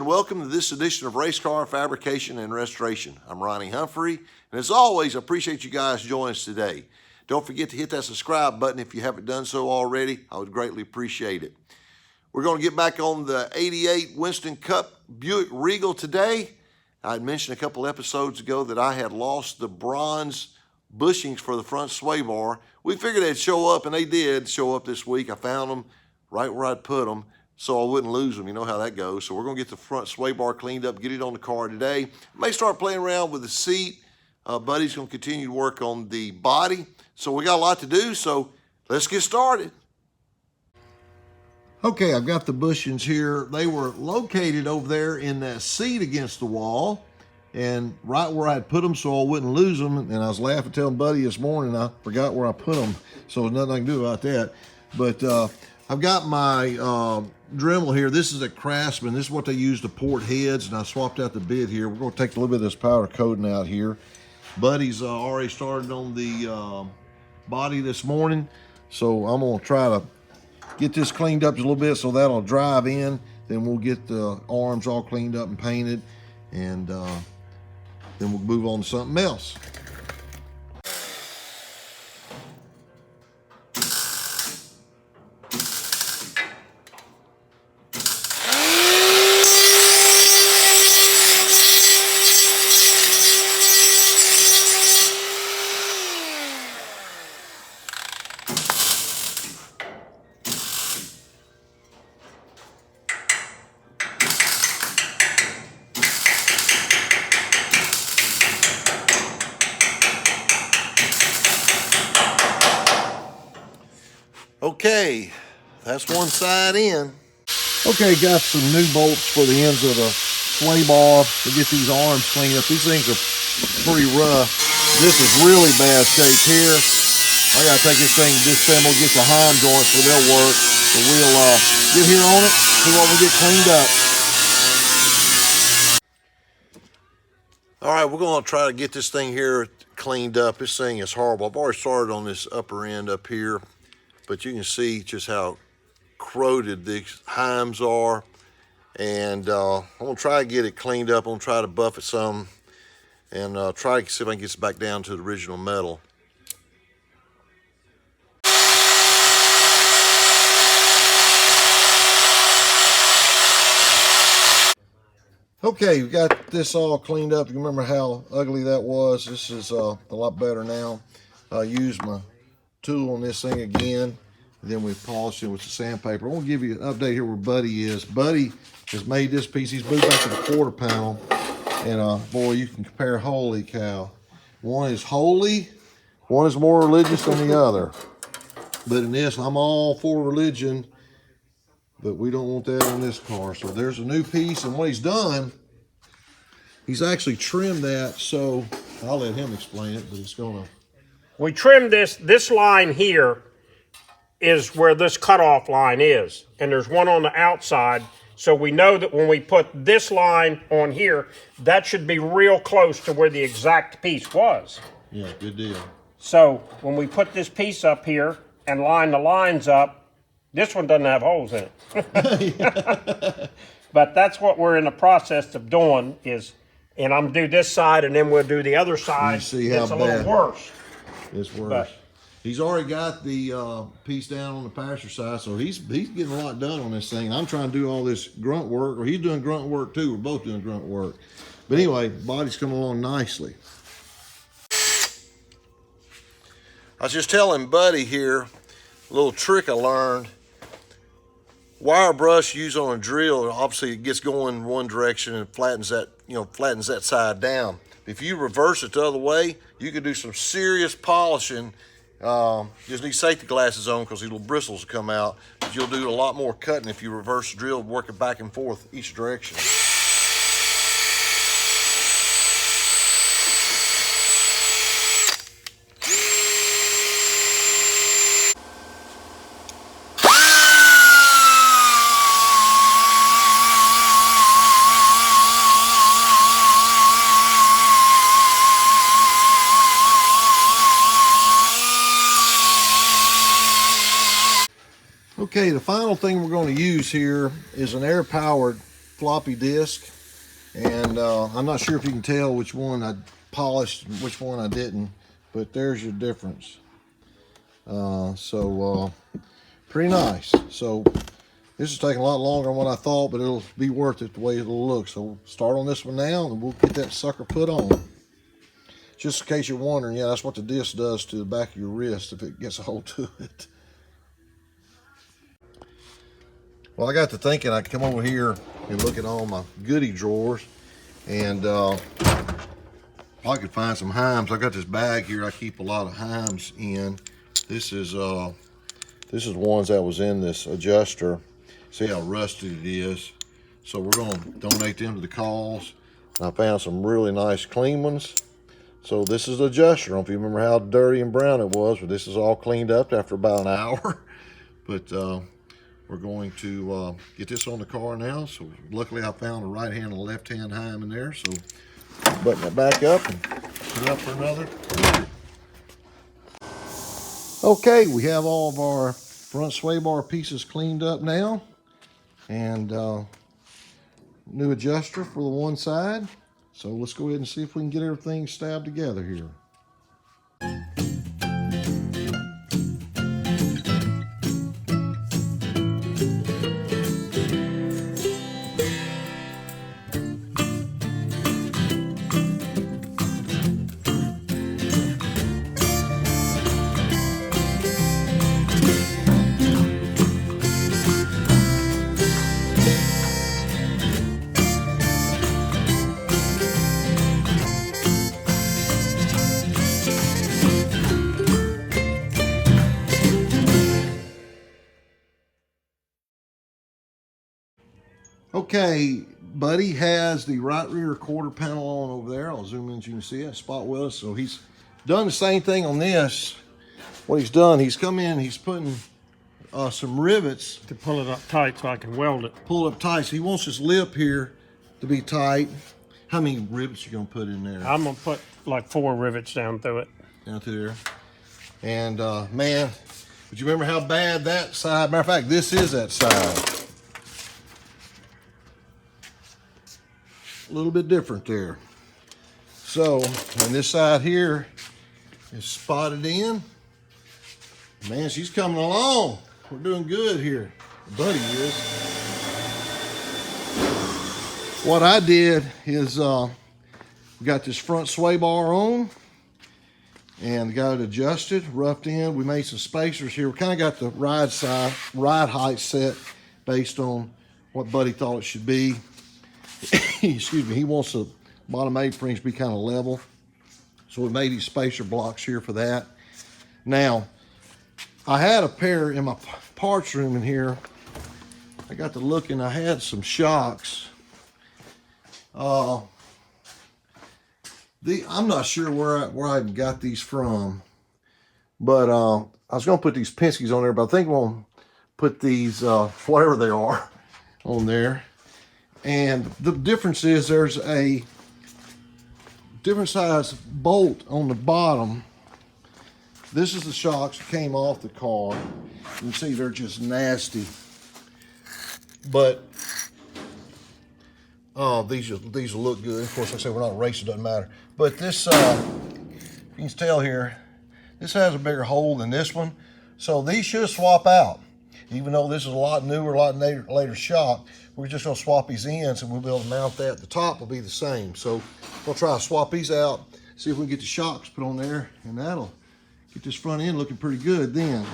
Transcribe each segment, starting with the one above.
welcome to this edition of Race Car Fabrication and Restoration. I'm Ronnie Humphrey, and as always, I appreciate you guys joining us today. Don't forget to hit that subscribe button if you haven't done so already. I would greatly appreciate it. We're going to get back on the 88 Winston Cup Buick Regal today. I had mentioned a couple episodes ago that I had lost the bronze bushings for the front sway bar. We figured they'd show up, and they did show up this week. I found them right where I'd put them, so I wouldn't lose them. You know how that goes. So we're going to get the front sway bar cleaned up, get it on the car today. May start playing around with the seat. Buddy's going to continue to work on the body. So we got a lot to do, so let's get started. Okay, I've got the bushings here. They were located over there in that seat against the wall and right where I'd put them so I wouldn't lose them. And I was laughing, telling Buddy this morning I forgot where I put them, so there's nothing I can do about that. But I've got my Dremel here. This is a Craftsman. This is what they use to port heads, and I swapped out the bit here. We're going to take a little bit of this powder coating out here. Buddy's already started on the body this morning, so I'm going to try to get this cleaned up just a little bit so that'll drive in. Then we'll get the arms all cleaned up and painted, and then we'll move on to something else. Okay, that's one side in. Okay, got some new bolts for the ends of the sway bar to get these arms cleaned up. These things are pretty rough. This is really bad shape here. I gotta take this thing, disassemble, get the heim joints so they'll work. So we'll get here on it, see what we get cleaned up. All right, we're gonna try to get this thing here cleaned up. This thing is horrible. I've already started on this upper end up here, but you can see just how corroded these heims are. And I'm gonna try to get it cleaned up. I'm gonna try to buff it some and try to see if I can get it back down to the original metal. Okay, we got this all cleaned up. You remember how ugly that was? This is a lot better now. I used my tool on this thing again, and then we polished it with the sandpaper. I want to give you an update here where Buddy is. Buddy has made this piece. He's moved back to the quarter panel, and boy, you can compare. Holy cow! One is holy, one is more religious than the other. But in this, I'm all for religion, but we don't want that on this car. So there's a new piece, and what he's done, he's actually trimmed that. So I'll let him explain it, but it's gonna. We trimmed this line here is where this cutoff line is. And there's one on the outside. So we know that when we put this line on here, that should be real close to where the exact piece was. Yeah, good deal. So when we put this piece up here and line the lines up, this one doesn't have holes in it. But that's what we're in the process of doing is, and I'm gonna do this side and then we'll do the other side. You see how it's a bad. little worse. It's worse. But he's already got the piece down on the passenger side, so he's getting a lot done on this thing. I'm trying to do all this grunt work, or he's doing grunt work too. We're both doing grunt work. But anyway, body's coming along nicely. I was just telling Buddy here, a little trick I learned. Wire brush used on a drill, obviously it gets going in one direction and flattens that side down. If you reverse it the other way, you can do some serious polishing. Just need safety glasses on because these little bristles will come out. But you'll do a lot more cutting if you reverse the drill, working back and forth each direction. Okay, the final thing we're going to use here is an air-powered floppy disk, and I'm not sure if you can tell which one I polished and which one I didn't, but there's your difference. Pretty nice. So this is taking a lot longer than what I thought, but it'll be worth it the way it'll look. So we'll start on this one now, and we'll get that sucker put on. Just in case you're wondering, yeah, that's what the disc does to the back of your wrist if it gets a hold to it. Well, I got to thinking I could come over here and look at all my goodie drawers, and I could find some Heims. I got this bag here I keep a lot of Heims in. This is ones that was in this adjuster. See how rusted it is. So we're going to donate them to the cause. I found some really nice clean ones. So this is the adjuster. I don't know if you remember how dirty and brown it was, but this is all cleaned up after about an hour. But we're going to get this on the car now. So luckily I found a right hand and a left hand Heim in there. So button it back up and put it up for another. Okay, we have all of our front sway bar pieces cleaned up now, and new adjuster for the one side. So let's go ahead and see if we can get everything stabbed together here. Okay, Buddy has the right rear quarter panel on over there. I'll zoom in so you can see it, spot welded. So he's done the same thing on this. What he's done, he's come in, he's putting some rivets To pull it up tight so I can weld it. pull up tight. So he wants this lip here to be tight. How many rivets you gonna put in there? I'm gonna put like 4 rivets down through it. Down through there. And man, but you remember how bad that side, matter of fact, this is that side. A little bit different there. So, and this side here is spotted in. Man, she's coming along. We're doing good here. Buddy is. What I did is we got this front sway bar on and got it adjusted, roughed in. We made some spacers here. We kind of got the ride height set based on what Buddy thought it should be. Excuse me, he wants the bottom A-frames to be kind of level. So we made these spacer blocks here for that. Now, I had a pair in my parts room in here. I got to looking, I had some shocks. I'm not sure where I got these from, but I was gonna put these Penske's on there, but I think I'm gonna put these, whatever they are, on there. And the difference is there's a different size bolt on the bottom. This is the shocks that came off the car. You can see they're just nasty. But these will look good. Of course, like I say, we're not racing, doesn't matter. But this, you can tell here, this has a bigger hole than this one. So these should swap out. Even though this is a lot newer, a lot later shock, we're just gonna swap these ends and we'll be able to mount that. The top will be the same. So we'll try to swap these out, see if we can get the shocks put on there, and that'll get this front end looking pretty good then.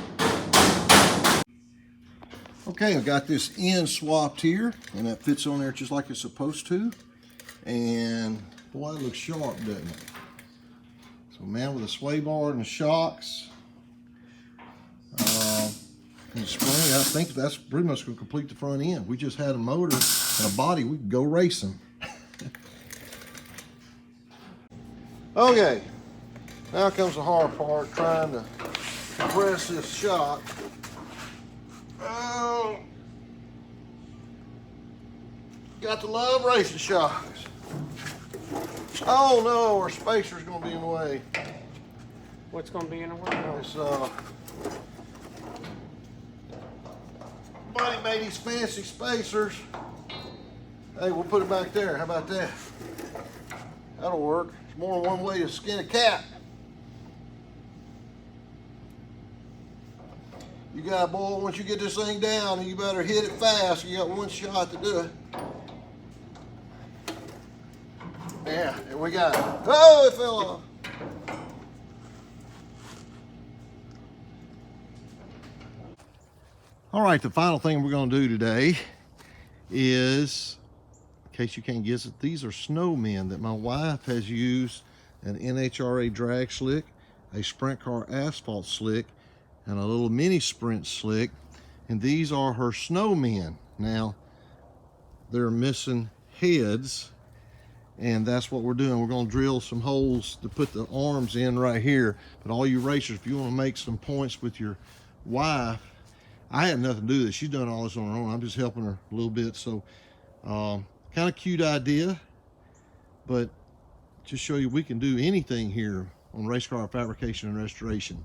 Okay, I've got this end swapped here, and that fits on there just like it's supposed to. And boy, it looks sharp, doesn't it? So man, with the sway bar and the shocks, and the spring, I think that's pretty much going to complete the front end. We just had a motor and a body, we could go racing. Okay, now comes the hard part, trying to compress this shock. Oh, got to love racing shocks. Oh no, our spacer's going to be in the way. What's gonna be in the way? This, Buddy made these fancy spacers. Hey, we'll put it back there. How about that? That'll work. It's more than one way to skin a cat. You got, boy, once you get this thing down, you better hit it fast. You got one shot to do it. Yeah, here we got it. Oh, it fell off. All right, the final thing we're going to do today is, in case you can't guess it, these are Snowmen that my wife has used an NHRA drag slick, a sprint car asphalt slick, and a little mini sprint slick. And these are her Snowmen. Now, they're missing heads, and that's what we're doing. We're going to drill some holes to put the arms in right here. But all you racers, if you want to make some points with your wife, I had nothing to do with this. She's done all this on her own. I'm just helping her a little bit. So kind of cute idea, but just show you we can do anything here on race car fabrication and restoration.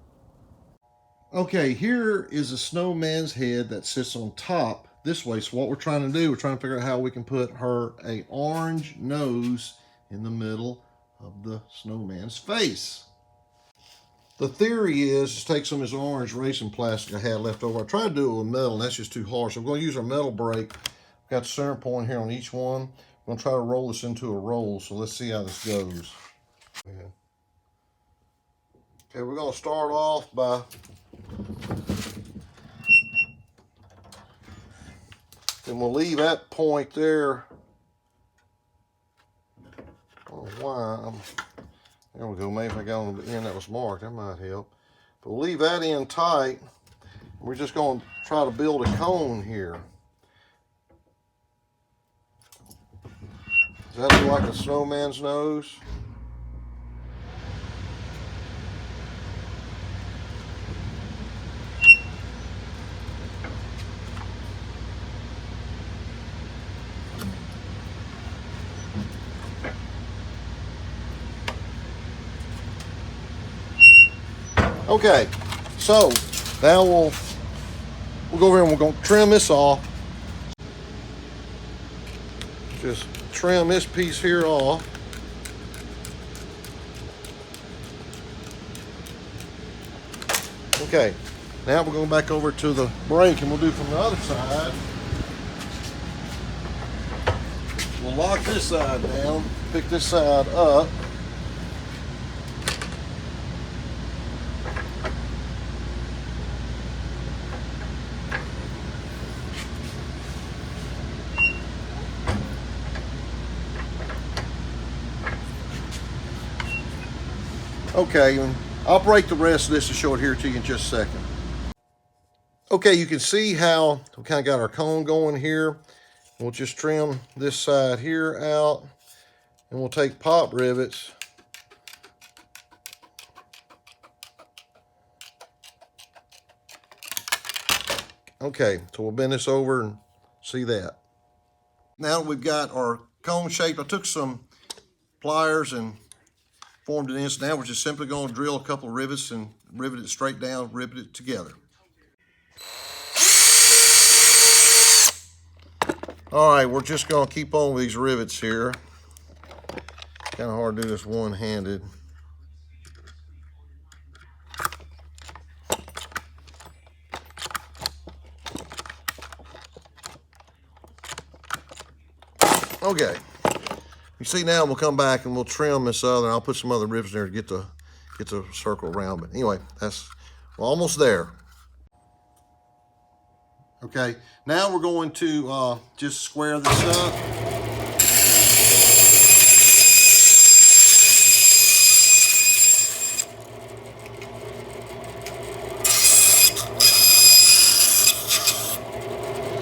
Okay, here is a Snowman's head that sits on top this way. So what we're trying to do, we're trying to figure out how we can put her a orange nose in the middle of the Snowman's face. The theory is to take some of this orange racing plastic I had left over. I tried to do it with metal, and that's just too hard. So I'm going to use our metal brake. We've got the center point here on each one. I'm going to try to roll this into a roll. So let's see how this goes. Okay, we're going to start off by and we'll leave that point there. I don't know why. There we go. Maybe if I got on the end that was marked, that might help. But we'll leave that in tight. We're just going to try to build a cone here. Does that look like a snowman's nose? Okay, so now we'll go over here and we're going to trim this off. Just trim this piece here off. Okay, now we're going back over to the brake and we'll do from the other side. We'll lock this side down, pick this side up. Okay, and I'll break the rest of this to show it here to you in just a second. Okay, you can see how we kind of got our cone going here. We'll just trim this side here out, and we'll take pop rivets. Okay, so we'll bend this over and see that. Now that we've got our cone shaped, I took some pliers and formed it in. So now we're just simply going to drill a couple of rivets and rivet it straight down, rivet it together. All right, we're just going to keep on with these rivets here. Kind of hard to do this one-handed. Okay. You see now we'll come back and we'll trim this other. I'll put some other rivets there to get the circle around. But anyway, we're almost there. Okay, now we're going to just square this up.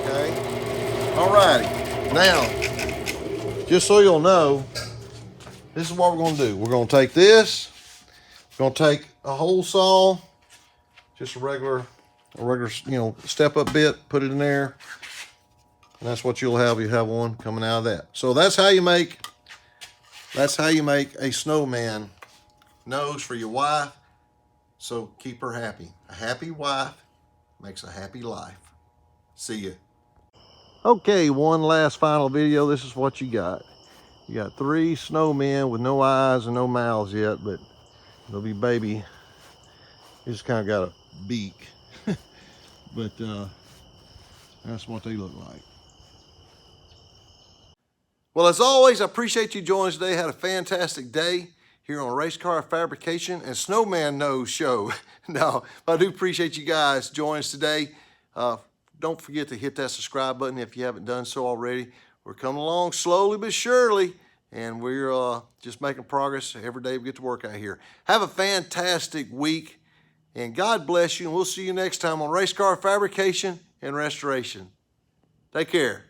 Okay, all righty. Now, just so you'll know, this is what we're going to do. We're going to take this. We're going to take a hole saw, just a regular, step-up bit. Put it in there, and that's what you'll have. You have one coming out of that. So that's how you make a snowman nose for your wife. So keep her happy. A happy wife makes a happy life. See ya. Okay, one last final video. This is what you got. You got 3 snowmen with no eyes and no mouths yet, but they'll be baby. He just kind of got a beak. But that's what they look like. Well, as always, I appreciate you joining us today. Had a fantastic day here on Race Car Fabrication and Snowman Knows Show. No, I do appreciate you guys joining us today. Don't forget to hit that subscribe button if you haven't done so already. We're coming along slowly but surely, and we're just making progress every day we get to work out here. Have a fantastic week, and God bless you, and we'll see you next time on Race Car Fabrication and Restoration. Take care.